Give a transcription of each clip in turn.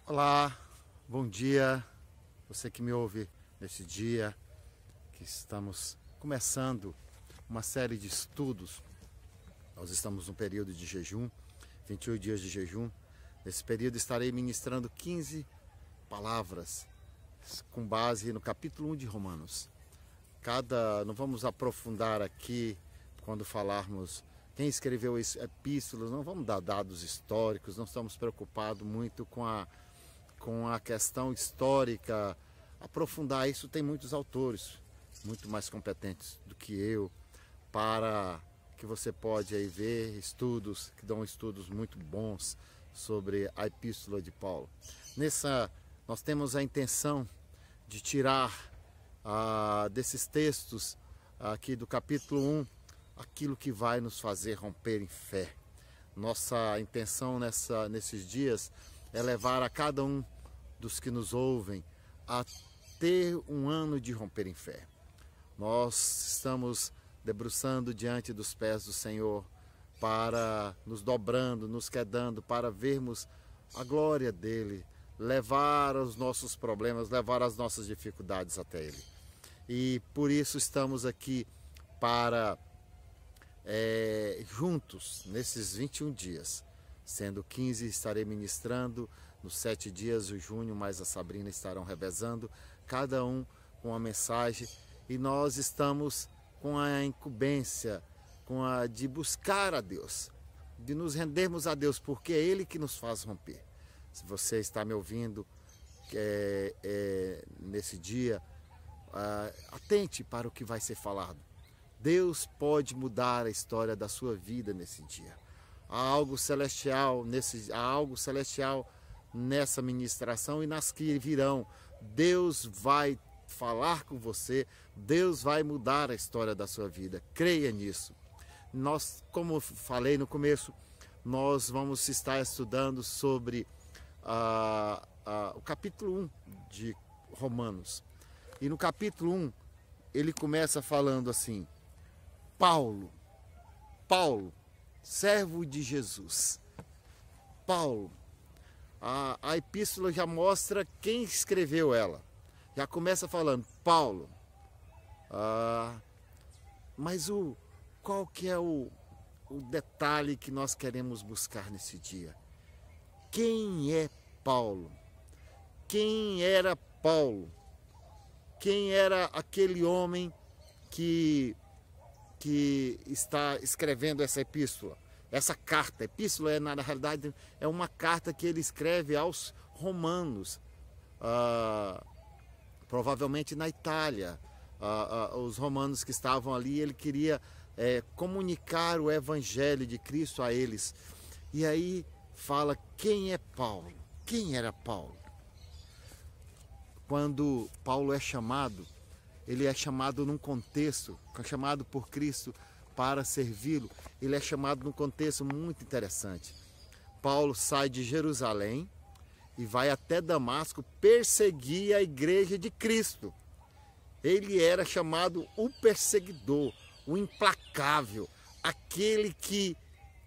Olá, bom dia, você que me ouve nesse dia, que estamos começando uma série de estudos. Nós estamos num período de jejum, 28 dias de jejum. Nesse período estarei ministrando 15 palavras com base no capítulo 1 de Romanos. Não vamos aprofundar aqui quando falarmos quem escreveu epístolas, não vamos dar dados históricos, não estamos preocupados muito com a questão histórica. Aprofundar isso, tem muitos autores muito mais competentes do que eu, para que você pode aí ver estudos que dão estudos muito bons sobre a epístola de Paulo. Nós temos a intenção de tirar desses textos aqui do capítulo 1 aquilo que vai nos fazer romper em fé. Nossa intenção nesses dias é levar a cada um dos que nos ouvem a ter um ano de romper em fé. Nós estamos debruçando diante dos pés do Senhor, para nos dobrando, nos quedando, para vermos a glória dele, levar os nossos problemas, levar as nossas dificuldades até ele. E por isso estamos aqui para juntos nesses 21 dias, sendo 15 estarei ministrando, nos 7 dias o Júnior mais a Sabrina estarão revezando, cada um com uma mensagem, e nós estamos com a incumbência, de buscar a Deus, de nos rendermos a Deus, porque é Ele que nos faz romper. Se você está me ouvindo nesse dia, atente para o que vai ser falado. Deus pode mudar a história da sua vida nesse dia. Há algo celestial nessa ministração e nas que virão. Deus vai falar com você, Deus vai mudar a história da sua vida. Creia nisso. Nós, como falei no começo, nós vamos estar estudando sobre o capítulo 1 de Romanos. E no capítulo 1, ele começa falando assim: Paulo, servo de Jesus. Paulo, a epístola já mostra quem escreveu ela. Já começa falando, Paulo. Mas qual que é o detalhe que nós queremos buscar nesse dia? Quem é Paulo? Quem era Paulo? Quem era aquele homem que está escrevendo essa epístola? Essa carta, epístola na realidade é uma carta que ele escreve aos romanos, provavelmente na Itália. Os romanos que estavam ali, ele queria comunicar o evangelho de Cristo a eles. E aí fala quem é Paulo, quem era Paulo. Quando Paulo é chamado, ele é chamado num contexto, chamado por Cristo para servi-lo. Ele é chamado num contexto muito interessante. Paulo sai de Jerusalém e vai até Damasco perseguir a igreja de Cristo. Ele era chamado o perseguidor, o implacável, aquele que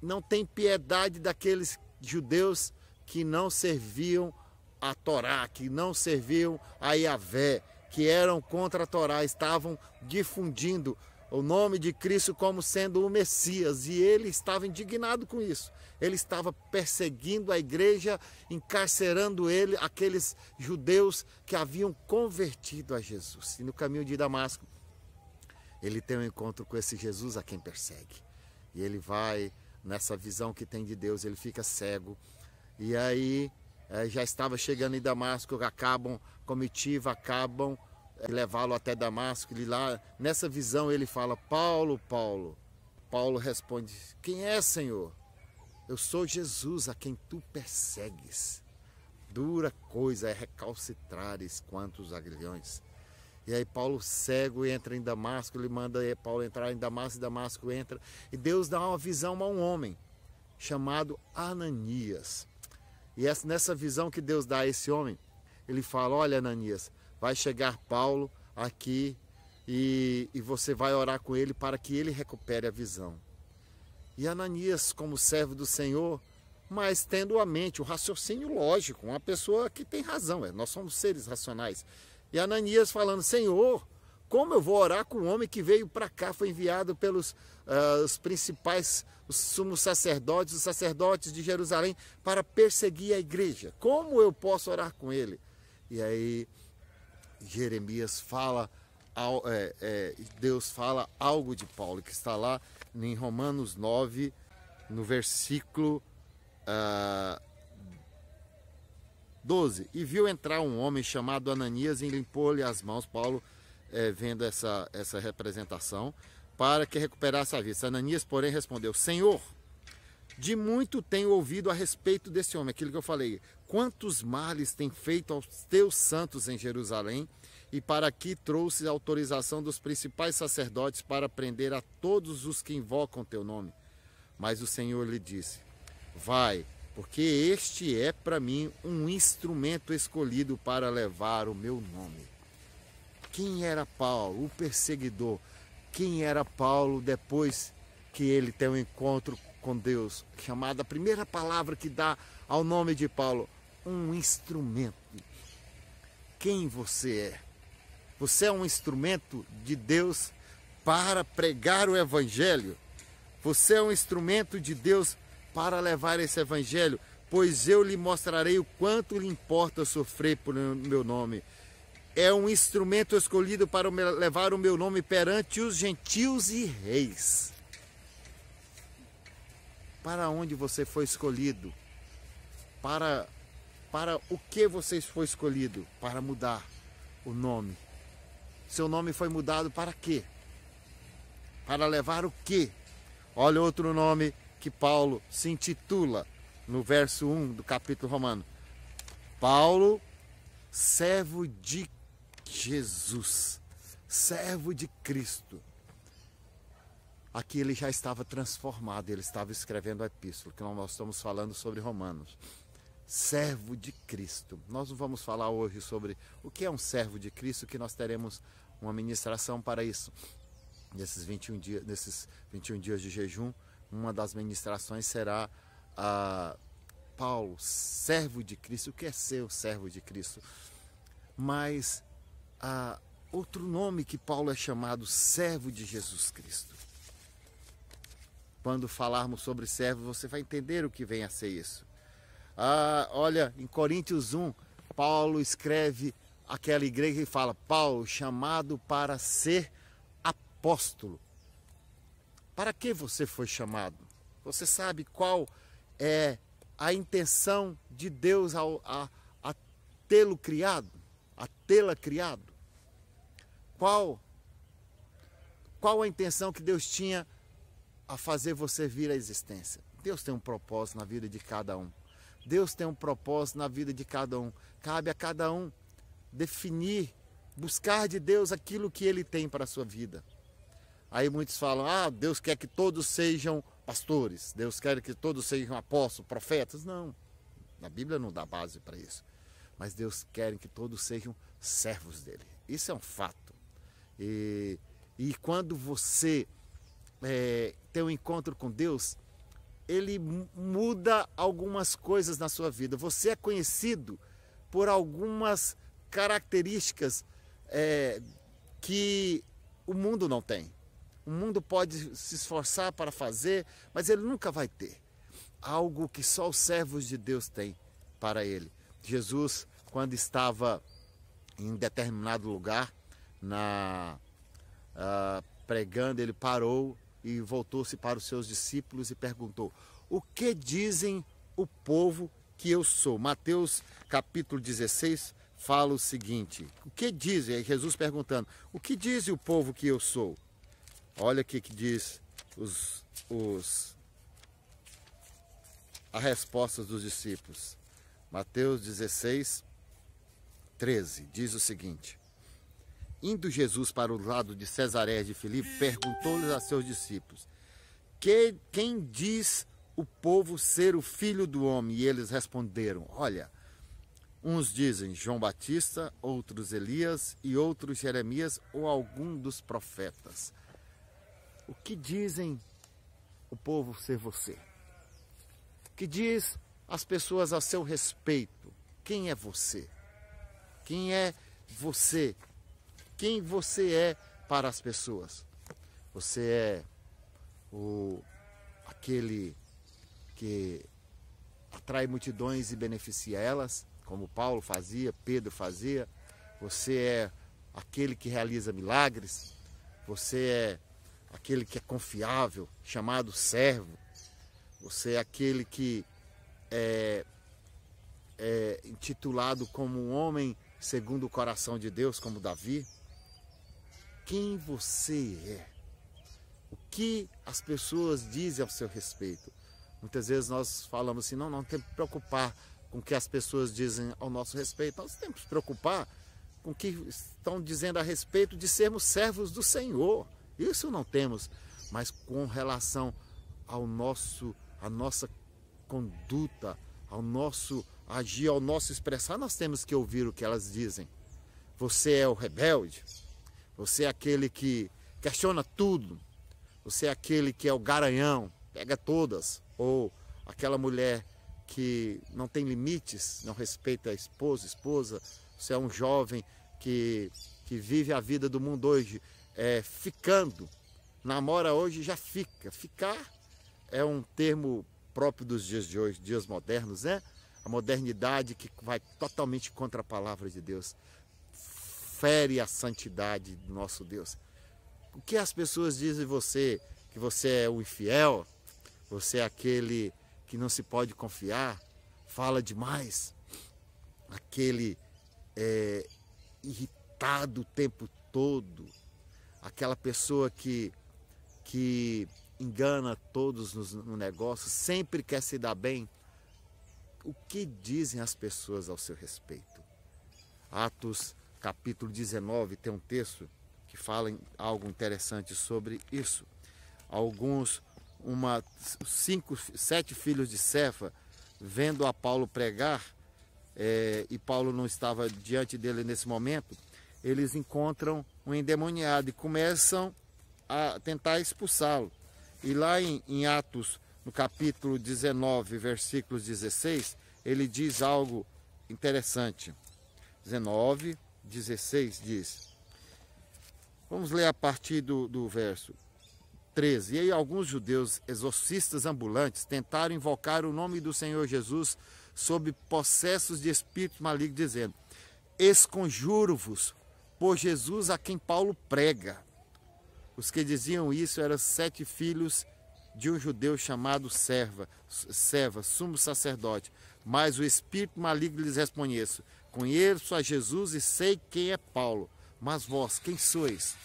não tem piedade daqueles judeus que não serviam a Torá, que não serviam a Yahvé, que eram contra a Torá, estavam difundindo o nome de Cristo como sendo o Messias, e ele estava indignado com isso. Ele estava perseguindo a igreja, encarcerando aqueles judeus que haviam convertido a Jesus. E no caminho de Damasco, ele tem um encontro com esse Jesus a quem persegue. E ele vai, nessa visão que tem de Deus, ele fica cego. E aí, já estava chegando em Damasco, comitiva acabam levá-lo até Damasco. E lá, nessa visão, ele fala, Paulo, Paulo. Paulo responde, quem é, Senhor? Eu sou Jesus a quem tu persegues. Dura coisa é recalcitrares quantos aguilhões. E aí Paulo, cego, entra em Damasco, ele manda Paulo entrar em Damasco, e Damasco entra. E Deus dá uma visão a um homem chamado Ananias. E nessa visão que Deus dá a esse homem, ele fala, olha, Ananias, vai chegar Paulo aqui e você vai orar com ele para que ele recupere a visão. E Ananias, como servo do Senhor, mas tendo a mente, o raciocínio lógico, uma pessoa que tem razão, nós somos seres racionais. E Ananias falando, Senhor, como eu vou orar com um homem que veio para cá, foi enviado pelos os principais, os sumos sacerdotes, os sacerdotes de Jerusalém, para perseguir a igreja? Como eu posso orar com ele? E aí Jeremias fala, Deus fala algo de Paulo, que está lá em Romanos 9, no versículo 12. E viu entrar um homem chamado Ananias e limpou-lhe as mãos. Paulo vendo essa representação, para que recuperasse a vista. Ananias, porém, respondeu, Senhor, de muito tenho ouvido a respeito desse homem, aquilo que eu falei, quantos males tem feito aos teus santos em Jerusalém, e para aqui trouxe a autorização dos principais sacerdotes para prender a todos os que invocam teu nome. Mas o Senhor lhe disse, vai, porque este é para mim um instrumento escolhido para levar o meu nome. Quem era Paulo, o perseguidor? Quem era Paulo depois que ele tem um encontro com Deus? Chamada a primeira palavra que dá ao nome de Paulo, um instrumento. Quem você é? Você é um instrumento de Deus para pregar o Evangelho. Você é um instrumento de Deus para levar esse Evangelho, pois eu lhe mostrarei o quanto lhe importa sofrer por meu nome. É um instrumento escolhido para levar o meu nome perante os gentios e reis. Para onde você foi escolhido? Para o que você foi escolhido? Para mudar o nome. Seu nome foi mudado para quê? Para levar o quê? Olha outro nome que Paulo se intitula no verso 1 do capítulo romano. Paulo, servo de Jesus, servo de Cristo. Aqui ele já estava transformado, ele estava escrevendo a epístola, que nós estamos falando sobre Romanos. Servo de Cristo. Nós não vamos falar hoje sobre o que é um servo de Cristo, que nós teremos uma ministração para isso. Nesses 21 dias de jejum, uma das ministrações será Paulo, servo de Cristo. O que é ser o servo de Cristo? Mas outro nome que Paulo é chamado, servo de Jesus Cristo. Quando falarmos sobre servo, você vai entender o que vem a ser isso. Olha, em Coríntios 1, Paulo escreve aquela igreja e fala, Paulo, chamado para ser apóstolo. Para que você foi chamado? Você sabe qual é a intenção de Deus a tê-lo criado? A tê-la criado? Qual a intenção que Deus tinha a fazer você vir à existência? Deus tem um propósito na vida de cada um. Deus tem um propósito na vida de cada um. Cabe a cada um definir, buscar de Deus aquilo que Ele tem para a sua vida. Aí muitos falam, Deus quer que todos sejam pastores, Deus quer que todos sejam apóstolos, profetas. Não, na Bíblia não dá base para isso. Mas Deus quer que todos sejam servos dele. Isso é um fato. E quando você tem um encontro com Deus, Ele muda algumas coisas na sua vida. Você é conhecido por algumas características que o mundo não tem. O mundo pode se esforçar para fazer, mas ele nunca vai ter algo que só os servos de Deus têm para ele. Jesus, quando estava em determinado lugar, pregando, ele parou e voltou-se para os seus discípulos e perguntou, o que dizem o povo que eu sou? Mateus capítulo 16 fala o seguinte, o que dizem? Jesus perguntando, o que diz o povo que eu sou? Olha aqui que diz a resposta dos discípulos. Mateus 16, 13, diz o seguinte, indo Jesus para o lado de Cesareia de Filipe, perguntou-lhes a seus discípulos, quem diz o povo ser o Filho do Homem? E eles responderam, olha, uns dizem João Batista, outros Elias e outros Jeremias ou algum dos profetas. O que dizem o povo ser você? que diz às pessoas a seu respeito. Quem é você? Quem é você? Quem você é para as pessoas? Você é aquele que atrai multidões e beneficia elas, como Paulo fazia, Pedro fazia. Você é aquele que realiza milagres. Você é aquele que é confiável, chamado servo. Você é aquele que é intitulado como um homem segundo o coração de Deus, como Davi. Quem você é? O que as pessoas dizem ao seu respeito? Muitas vezes nós falamos assim, não temos que preocupar com o que as pessoas dizem ao nosso respeito. Nós temos que se preocupar com o que estão dizendo a respeito de sermos servos do Senhor. Isso não temos, mas com relação à nossa conduta, ao nosso agir, ao nosso expressar, nós temos que ouvir o que elas dizem. Você é o rebelde, você é aquele que questiona tudo, você é aquele que é o garanhão, pega todas, ou aquela mulher que não tem limites, não respeita a esposa, você é um jovem que vive a vida do mundo hoje, ficando, namora hoje já fica. Ficar é um termo próprio dos dias de hoje, dias modernos, né? A modernidade que vai totalmente contra a palavra de Deus, fere a santidade do nosso Deus. O que as pessoas dizem de você? Que você é o infiel, você é aquele que não se pode confiar, fala demais, aquele irritado o tempo todo, aquela pessoa que engana todos no negócio, sempre quer se dar bem. O que dizem as pessoas ao seu respeito? Atos capítulo 19 tem um texto que fala algo interessante sobre isso. Alguns, 7 filhos de Cefa, vendo a Paulo pregar, e Paulo não estava diante dele nesse momento, eles encontram um endemoniado e começam a tentar expulsá-lo. E lá em Atos, no capítulo 19, versículos 16, ele diz algo interessante. 19, 16 diz, vamos ler a partir do verso 13. E aí alguns judeus exorcistas ambulantes tentaram invocar o nome do Senhor Jesus sob possessos de espíritos malignos, dizendo, esconjuro-vos por Jesus a quem Paulo prega. Os que diziam isso eram 7 filhos de um judeu chamado Seva, sumo sacerdote. Mas o espírito maligno lhes respondesse, conheço a Jesus e sei quem é Paulo, mas vós, quem sois?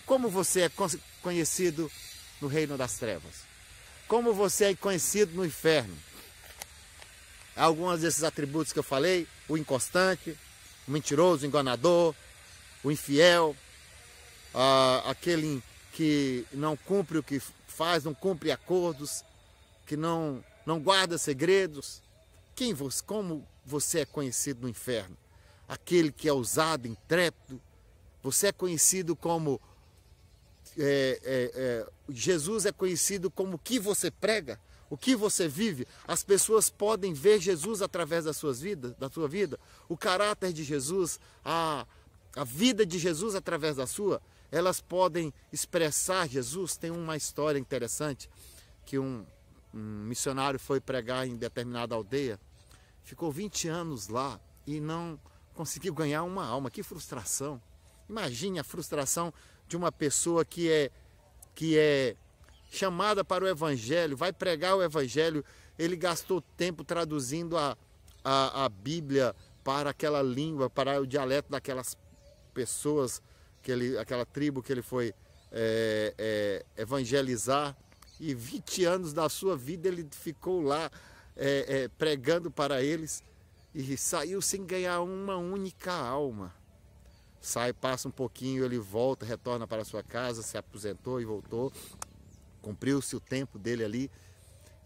Como você é conhecido no reino das trevas? Como você é conhecido no inferno? Alguns desses atributos que eu falei, o inconstante, o mentiroso, o enganador, o infiel, aquele que não cumpre o que faz, não cumpre acordos, que não guarda segredos. Como você é conhecido no inferno? Aquele que é ousado, intrépido. Você é conhecido como... Jesus é conhecido como o que você prega, o que você vive. As pessoas podem ver Jesus através da sua vida, o caráter de Jesus, a vida de Jesus através da sua. Elas podem expressar Jesus. Tem uma história interessante que um missionário foi pregar em determinada aldeia, ficou 20 anos lá e não conseguiu ganhar uma alma. Que frustração! Imagine a frustração de uma pessoa que é chamada para o Evangelho, vai pregar o Evangelho. Ele gastou tempo traduzindo a Bíblia para aquela língua, para o dialeto daquelas pessoas, aquela tribo que ele foi evangelizar. E 20 anos da sua vida ele ficou lá pregando para eles e saiu sem ganhar uma única alma. Passa um pouquinho, ele volta, retorna para a sua casa, se aposentou e voltou, cumpriu-se o tempo dele ali,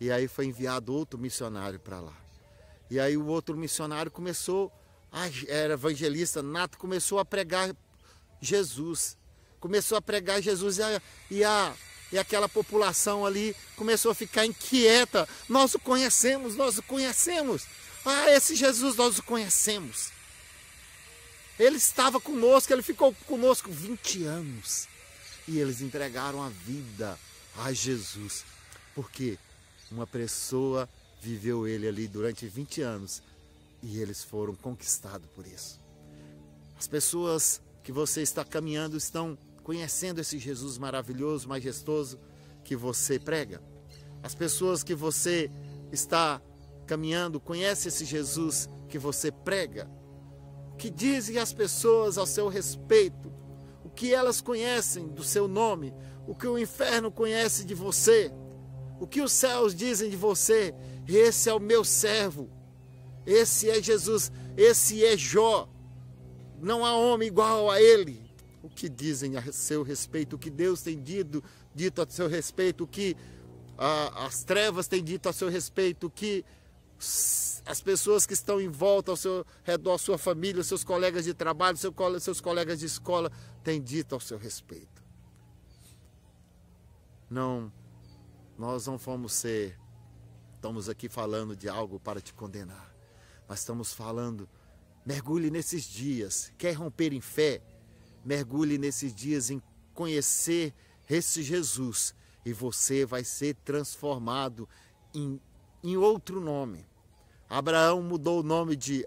e aí foi enviado outro missionário para lá. E aí o outro missionário era evangelista nato, começou a pregar Jesus, e E aquela população ali começou a ficar inquieta. Nós o conhecemos, nós o conhecemos. Ah, esse Jesus nós o conhecemos. Ele estava conosco, ele ficou conosco 20 anos. E eles entregaram a vida a Jesus. Porque uma pessoa viveu ele ali durante 20 anos. E eles foram conquistados por isso. As pessoas que você está caminhando estão conhecendo esse Jesus maravilhoso, majestoso que você prega. As pessoas que você está caminhando conhecem esse Jesus que você prega. O que dizem as pessoas ao seu respeito? O que elas conhecem do seu nome? O que o inferno conhece de você? O que os céus dizem de você? Esse é o meu servo. Esse é Jesus. Esse é Jó. Não há homem igual a ele. O que dizem a seu respeito, o que Deus tem dito a seu respeito, o que as trevas têm dito a seu respeito, o que as pessoas que estão em volta ao seu redor, a sua família, os seus colegas de trabalho, seus colegas de escola têm dito ao seu respeito. Não, nós não estamos aqui falando de algo para te condenar, mas estamos falando, mergulhe nesses dias, quer romper em fé? Mergulhe nesses dias em conhecer esse Jesus e você vai ser transformado em outro nome. Abraão mudou o nome de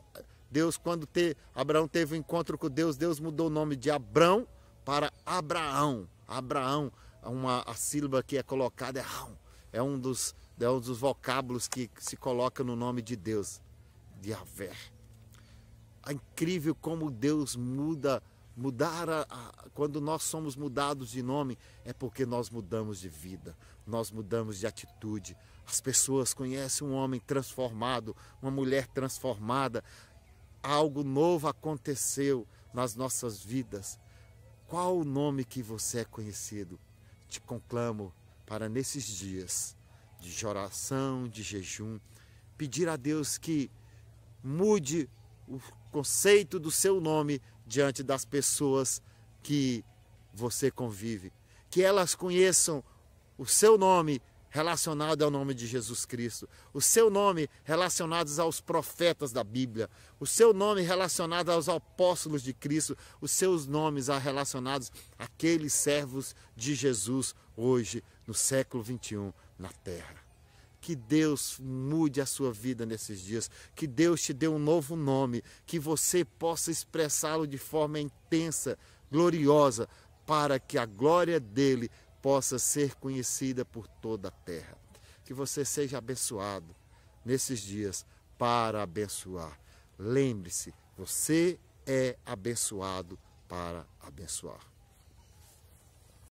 Deus. Quando Abraão teve um encontro com Deus, Deus mudou o nome de Abrão para Abraão. Abraão, a sílaba que é colocada é Rão. É um dos vocábulos que se coloca no nome de Deus, de Yahvé. É incrível como Deus quando nós somos mudados de nome, é porque nós mudamos de vida, nós mudamos de atitude. As pessoas conhecem um homem transformado, uma mulher transformada. Algo novo aconteceu nas nossas vidas. Qual o nome que você é conhecido? Te conclamo para nesses dias de oração, de jejum, pedir a Deus que mude o conceito do seu nome diante das pessoas que você convive. Que elas conheçam o seu nome relacionado ao nome de Jesus Cristo. O seu nome relacionado aos profetas da Bíblia. O seu nome relacionado aos apóstolos de Cristo. Os seus nomes relacionados àqueles servos de Jesus hoje, no século 21, na terra. Que Deus mude a sua vida nesses dias, que Deus te dê um novo nome, que você possa expressá-lo de forma intensa, gloriosa, para que a glória dele possa ser conhecida por toda a terra. Que você seja abençoado nesses dias para abençoar. Lembre-se, você é abençoado para abençoar.